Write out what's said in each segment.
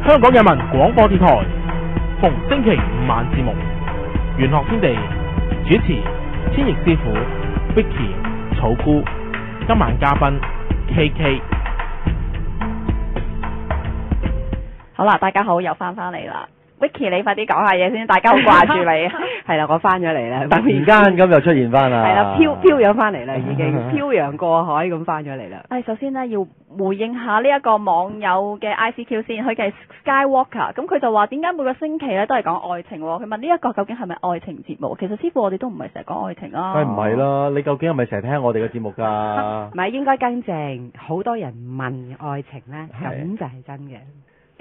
香港人民廣播電台，逢星期五晚節目《玄學天地》，主持千翼師傅 Vicky 草菇，今晚嘉賓 KK。好啦，大家好，又翻嚟啦。Vicky， 你快啲講下嘢先，大家好掛住你。係啦，我翻咗嚟啦，突然間咁又出現翻啦。係啦，飄咗翻嚟啦，已經漂洋過海咁翻咗嚟啦。首先呢，要回應下呢一個網友嘅 ICQ 先，佢嘅 Skywalker，咁佢就話點解每個星期咧都係講愛情喎？佢問呢一個究竟係咪愛情節目？其實師傅我哋都唔係成日講愛情啊。梗係唔係啦，你究竟係咪成日聽我哋嘅節目㗎？唔係應該更正，好多人問愛情咧，咁就係真嘅。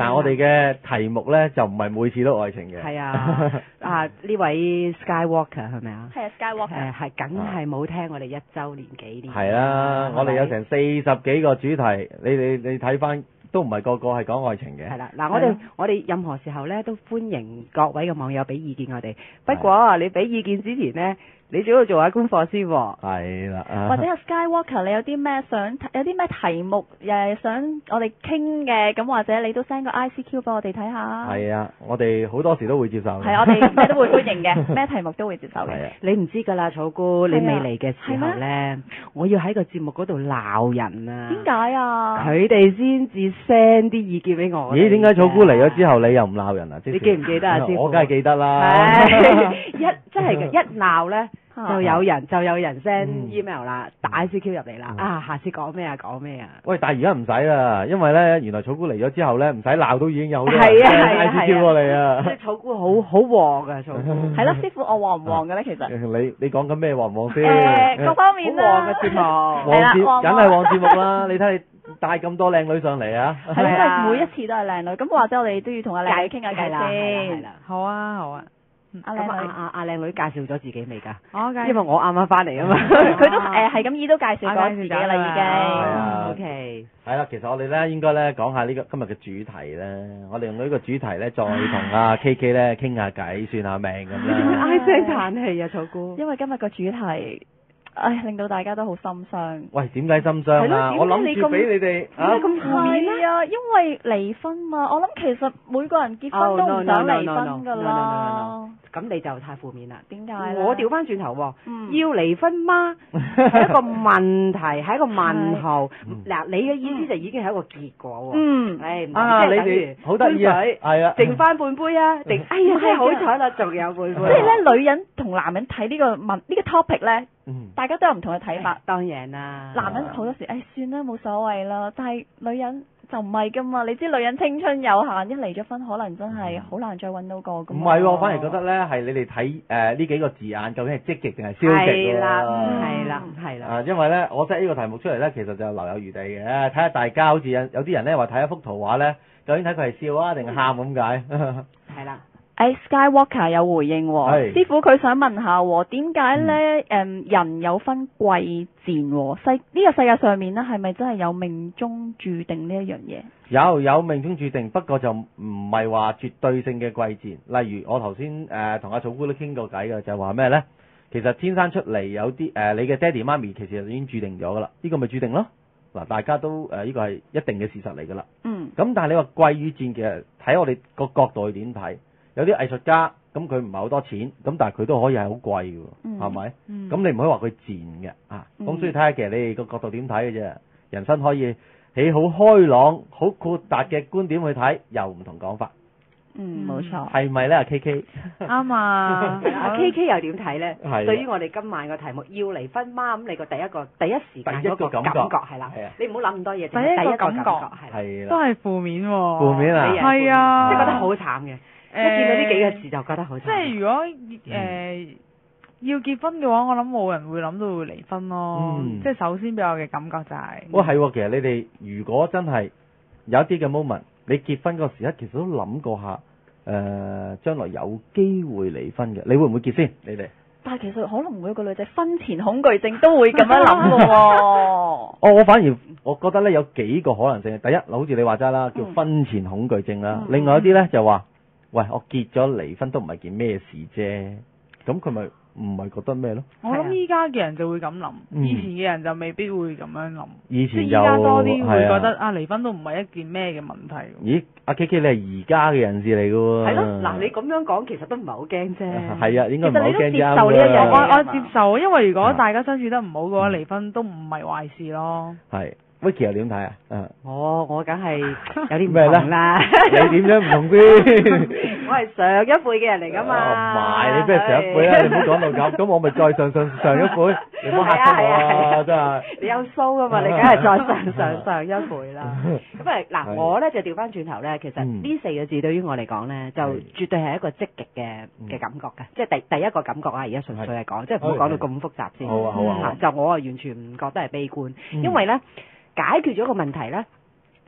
但係我哋嘅題目咧就唔係每次都愛情嘅。係啊，呢位 Skywalker 係咪啊？係啊 ，Skywalker 係梗係冇聽我哋1週年紀念。係啦，我哋有成40幾個主題，你睇翻都唔係個個係講愛情嘅。係啦，嗱我哋任何時候咧都歡迎各位嘅網友俾意見我哋。不過你俾意見之前咧，你最好做下功課先喎。係啦，或者 Skywalker， 你有啲咩有啲咩題目想我哋傾嘅，咁或者你都 send 個 ICQ 俾我哋睇下。係啊，我哋好多時都會接受嘅。係，我哋咩都會歡迎嘅，咩題目都會接受嘅。你唔知㗎啦，草菇，你未嚟嘅時候咧，我要喺個節目嗰度鬧人啊！點解啊？佢哋先至 send 啲意見俾我。咦？點解草菇嚟咗之後你又唔鬧人啊？你記唔記得啊？師傅，我梗係記得啦。真係嘅，一鬧咧。就有人 send email 啦，打 ICQ 入嚟啦。下次講咩啊？喂，但係而家唔使啦，因為咧原來草菇嚟咗之後咧，唔使鬧都已經有好多人 send ICQ 過嚟啊。即係草菇好旺㗎，草菇。係咯，師傅我旺唔旺嘅咧？其實你講緊咩旺唔旺先？各方面啦。好旺嘅節目。係啦，梗係旺節目啦！你睇你帶咁多靚女上嚟啊！係啦，每一次都係靚女。咁或者我哋都要同阿靚女傾下偈先。好啊。阿靚女介紹咗自己未㗎？因為我啱啱翻嚟啊嘛，佢都係咁都介紹過自己啦已經。OK。係啦，其實我哋咧應該咧講下呢個今日嘅主題咧，我哋用呢個主題咧再同阿 KK 咧傾下偈，算下命咁啦。唉聲嘆氣啊，草菇。因為今日個主題，令到大家都好心傷。喂，點解心傷啊？我諗住俾你哋咁負面啊，因為離婚嘛。我諗其實每個人結婚都唔想離婚㗎啦。咁你就太負面啦。點解？我調翻轉頭喎，要離婚嗎？係一個問題，係一個問號。嗱，你嘅意思就已經係一個結果喎。即係等於好得意啊，係啊，剩翻半杯啊，定哎呀真係好彩啦，仲有半杯。即係咧，女人同男人睇呢個 topic 咧，大家都有唔同嘅睇法。當然啦，男人好多時算啦，冇所謂啦，但係女人就唔係噶嘛，你知女人青春有限，一離咗婚可能真係好難再揾到個咁。唔係喎，我反而覺得咧係你哋睇呢幾個字眼究竟係積極定係消極喎。係啦。因為咧，我 set 呢個題目出嚟咧，其實就留有餘地嘅，睇下大家好似有啲人咧話睇一幅圖畫咧，究竟睇佢係笑啊定係喊咁解？係啦。Skywalker 有回應喎，師傅佢想問下點解咧人有分貴賤喎？呢個世界上面咧係咪真係有命中注定呢一樣嘢？有命中注定，不過就唔係話絕對性嘅貴賤。例如我頭先同阿草菇都傾過偈嘅，就係話咩咧？其實天生出嚟有啲你嘅爹哋媽咪其實已經注定咗噶啦，呢個咪注定咯。嗱，大家都呢個係一定嘅事實嚟噶啦。咁但係你話貴與賤，其實睇我哋個角度去點睇？有啲藝術家咁佢唔係好多錢，咁但係佢都可以係好貴嘅，係咪？咁你唔可以話佢賤嘅啊。咁所以睇下其實你哋個角度點睇嘅啫。人生可以喺好開朗、好闊達嘅觀點去睇，又唔同講法。冇錯。係咪咧？阿 KK 啱啊。阿 KK 又點睇咧？係。對於我哋今晚個題目要離婚嗎？咁你個第一時間嗰個感覺係啦。你唔好諗咁多嘢，第一個感覺係啦。都係負面喎。負面啊？係啊。即係覺得好慘嘅。一見到呢幾個字就覺得好慘。即係如果要結婚嘅話，我諗冇人會諗到會離婚咯。即係首先俾我嘅感覺就係。係喎，其實你哋如果真係有一啲嘅 moment，你結婚嗰時刻其實都諗過下，將來有機會離婚嘅，你會唔會結先？你哋？但係其實可能每個女仔婚前恐懼症都會咁樣諗嘅喎。我反而我覺得咧有幾個可能性。第一，好似你話齋啦，叫婚前恐懼症啦。另外一啲咧就話，喂，我結咗離婚都唔係件咩事啫。咁佢咪唔係覺得咩咯。我諗依家嘅人就會咁諗，以前嘅人就未必會咁樣諗。以前依家多啲會覺得離婚都唔係一件咩嘅問題。咦，阿 KK 你係而家嘅人士嚟㗎喎。係咯，嗱你咁樣講其實都唔係好驚啫。係啊，應該唔係好驚啫。其實你都接受呢一樣嘢。我接受，因為如果大家相處得唔好嘅話，離婚都唔係壞事咯。係。Vicky 又點睇啊？我梗係有啲唔同啦。你點樣唔同啲？我係上一輩嘅人嚟㗎嘛。唔係，你咩上一輩啊？你唔好講到咁，咁我咪再上一輩，你唔好嚇親我啊！真係。你有須㗎嘛？你梗係再上一輩啦。咁啊嗱，我咧就調翻轉頭咧，其實呢4個字對於我嚟講咧，就絕對係一個積極嘅感覺嘅，即係第一個感覺啊！而家純粹係講，即係唔好講到咁複雜先。好啊。就我完全唔覺得係悲觀，因為咧。解決咗個問題咧，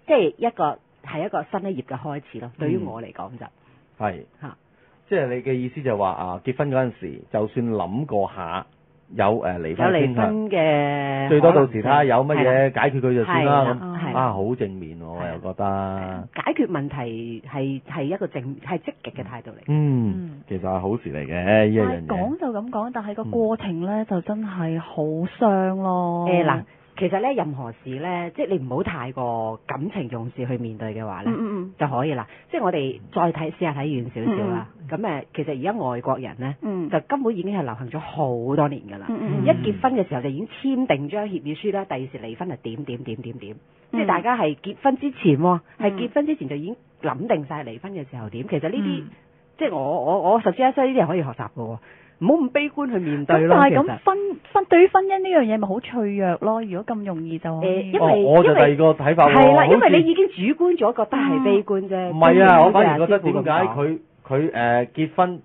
即係一個新一頁嘅開始咯。對於我嚟講就係嚇，即係你嘅意思就話結婚嗰陣時，就算諗過下有離婚傾向嘅，最多到時睇下有乜嘢解決佢就算啦。咁好正面喎，我又覺得解決問題係一個係積極嘅態度嚟。其實係好事嚟嘅呢一樣嘢。講就咁講，但係個過程咧就真係好傷咯。嗱。其實咧，任何事咧，即係你唔好太過感情用事去面對嘅話咧，就可以啦。即係我哋再試下睇遠少少啦。咁其實而家外國人咧，就根本已經係流行咗好多年㗎啦。一結婚嘅時候就已經簽訂張協議書啦，第二時離婚係點。即係大家係結婚之前喎，係結婚之前就已經諗定晒離婚嘅時候點。其實呢啲即係我十之一西呢啲係可以學習嘅喎。唔好咁悲觀去面對咯。但係咁對於婚姻呢樣嘢咪好脆弱咯？如果咁容易就因為我就第二個睇法喎。係啦，因為你已經主觀咗覺得係悲觀啫。唔係啊，我反而覺得點解佢結婚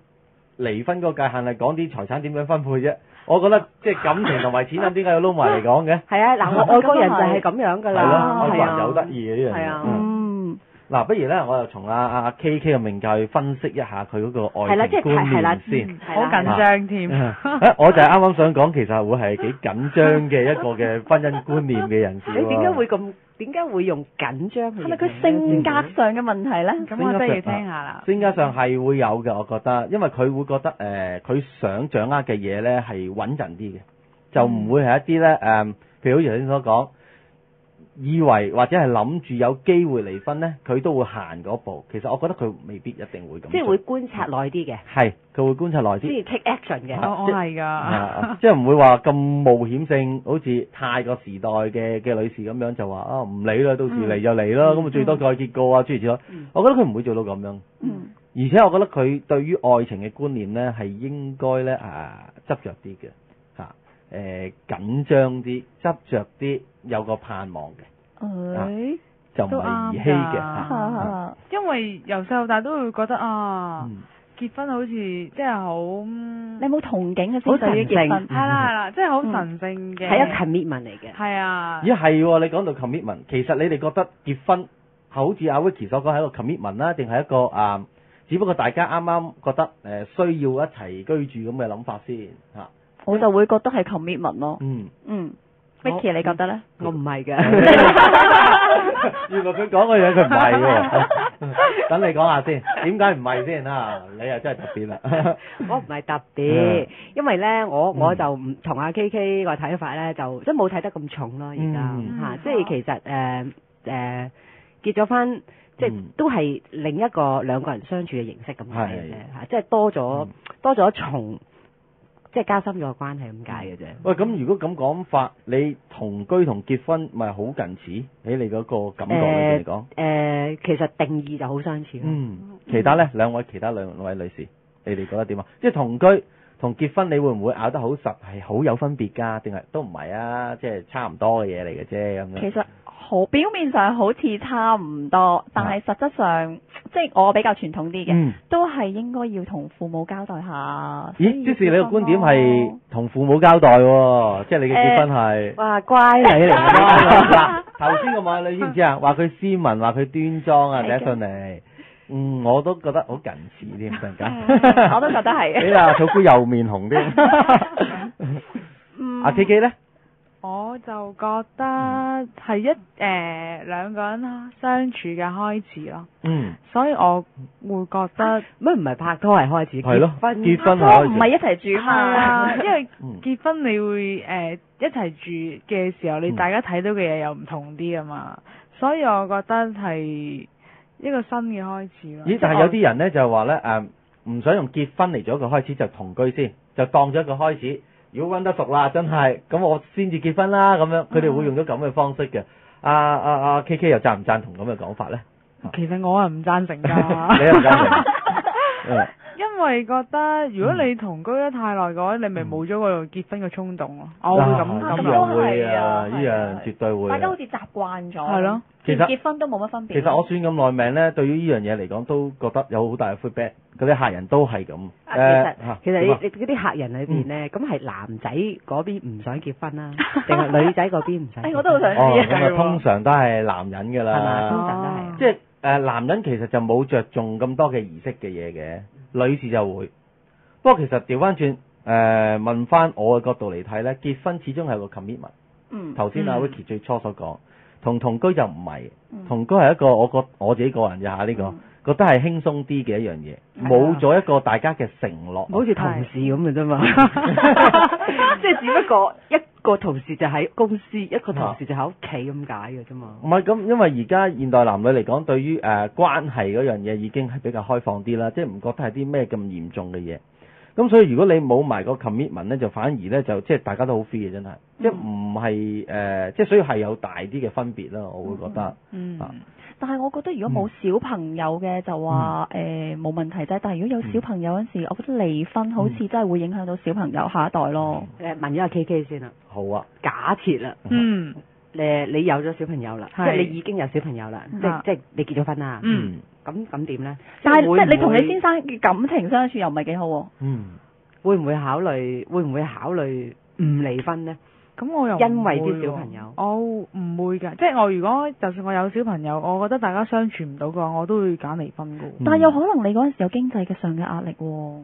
離婚嗰個界限係講啲財產點樣分配啫？我覺得即係感情同埋錢點解要撈埋嚟講嘅？係啊，嗱，外國人就係咁樣㗎啦。係咯，外國人有得意嘅呢樣嘢。係啊。嗱，不如咧，我又從阿 KK 嘅命格去分析一下佢嗰個愛情觀念先。好緊張添。我就係啱啱想講，其實會係幾緊張嘅一個嘅婚姻觀念嘅人士。你點解會用緊張？係咪佢性格上嘅問題咧？咁我真係要聽下啦。性格上係會有嘅，我覺得，因為佢會覺得佢想掌握嘅嘢咧係穩陣啲嘅，就唔會係一啲咧譬如好似頭先所講。以為或者係諗住有機會離婚呢，佢都會行嗰步。其實我覺得佢未必一定會咁。即係會觀察耐啲嘅。係，佢會觀察耐啲。即係 take action 嘅。我係㗎。即係唔會話咁冒險性，好似太過時代嘅女士咁樣就話唔理啦，到時嚟就嚟啦，咁最多再結過啊，諸如此類。我覺得佢唔會做到咁樣。而且我覺得佢對於愛情嘅觀念呢，係應該呢執着啲嘅。緊張啲，執着啲，有個盼望嘅，就唔係兒戲嘅。因為由細到大都會覺得結婚好似即係好，你冇憧憬嘅先對於結婚，係啦，即係好神聖嘅，係一個 commitment 嚟嘅。係啊。咦係喎，你講到 commitment，其實你哋覺得結婚好似阿 Vicky 所講係一個 commitment 啦，定係一個只不過大家啱啱覺得需要一齊居住咁嘅諗法先嚇？我就會覺得係 commitment 咯。Vicky 你覺得咧？我唔係嘅。原來佢講嘅嘢佢唔係喎。等你講下先，點解唔係先啊？你又真係特別啦。我唔係特別，因為咧我就唔同阿 KK 個睇法咧，就即係冇睇得咁重咯。而家即係其實結咗婚，即係都係另一個兩個人相處嘅形式咁解嘅啫。即係多咗重。即係加深咗個關係咁解嘅啫。喂，咁如果咁講法，你同居同結婚咪好近似？喺你嗰個感覺裏邊嚟講，其實定義就好相似。其他咧，兩位女士，你哋覺得點啊？即係同居同結婚，你會唔會拗得好實？係好有分別㗎？定係都唔係啊？即係差唔多嘅嘢嚟嘅啫咁樣。其實表面上好似差唔多，但係實質上，即係我比較傳統啲嘅，都係應該要同父母交代下。咦？即是你個觀點係同父母交代喎，即係你嘅結婚係。哇，乖女嚟㗎！頭先個馬女知唔知啊？話佢斯文，話佢端莊啊，寫信嚟。我都覺得好近似添，突然間。我都覺得係。你啊，草菇又面紅啲。阿 KK 咧？我就覺得係兩個人相處嘅開始咯。所以我會覺得乜唔係拍拖係開始？係咯，結婚唔係一齊住嘛？因為結婚你會一齊住嘅時候，你大家睇到嘅嘢又唔同啲啊嘛。所以我覺得係一個新嘅開始咯。咦？但係有啲人咧就話咧唔想用結婚嚟做一個開始，就同居先，就當咗一個開始。如果揾得熟啦，真係咁我先至結婚啦，咁樣佢哋會用咗咁嘅方式嘅。K K 又贊唔贊同咁嘅講法咧？其實我係唔贊成㗎。你係唔贊成？因為覺得如果你同居得太耐嘅話，你咪冇咗個結婚嘅衝動咯。我會咁諗。咁都係啊，呢樣絕對會。大家好似習慣咗。係咯。其實結婚都冇乜分別。其實我算咁耐命咧，對於呢樣嘢嚟講，都覺得有好大嘅 feedback。嗰啲客人都係咁。其實你嗰啲客人裏邊咧，咁係男仔嗰邊唔想結婚啦，定係女仔嗰邊唔想？我都好想知啊。咁啊，通常都係男人㗎啦。係嘛？通常都係。即係男人其實就冇着重咁多嘅儀式嘅嘢嘅，女士就會。不過其實調翻轉問翻我嘅角度嚟睇咧，結婚始終係個 commitment。頭先阿 Vicky 最初所講，同居就唔係，同居係一個我自己個人咋嚇呢個，覺得係輕鬆啲嘅一樣嘢，冇咗一個大家嘅承諾，好似同事咁嘅啫嘛，即係只不過一個同事就喺公司，一個同事就喺屋企咁解嘅啫嘛。唔係咁，因為而家現代男女嚟講，對於關係嗰樣嘢已經係比較開放啲啦，即係唔覺得係啲咩咁嚴重嘅嘢。咁所以如果你冇埋個 commitment 咧，就反而咧就即係大家都好 free 嘅，真係，即係唔係即係所以係有大啲嘅分別啦，我會覺得。但係我覺得如果冇小朋友嘅就話冇問題啫，但係如果有小朋友嗰陣時，我覺得離婚好似真係會影響到小朋友下一代咯。問咗阿 K K 先啦。好啊。假設啦。你有咗小朋友啦，即係你已經有小朋友啦，即係你結咗婚啦。咁點咧？但係即係你同你先生嘅感情相處又唔係幾好喎。會唔會考慮唔離婚咧？咁我又因為啲小朋友，我唔會㗎。即係我如果就算我有小朋友，我覺得大家相處唔到嘅話，我都會揀離婚㗎。但係有可能你嗰陣時有經濟嘅上嘅壓力喎。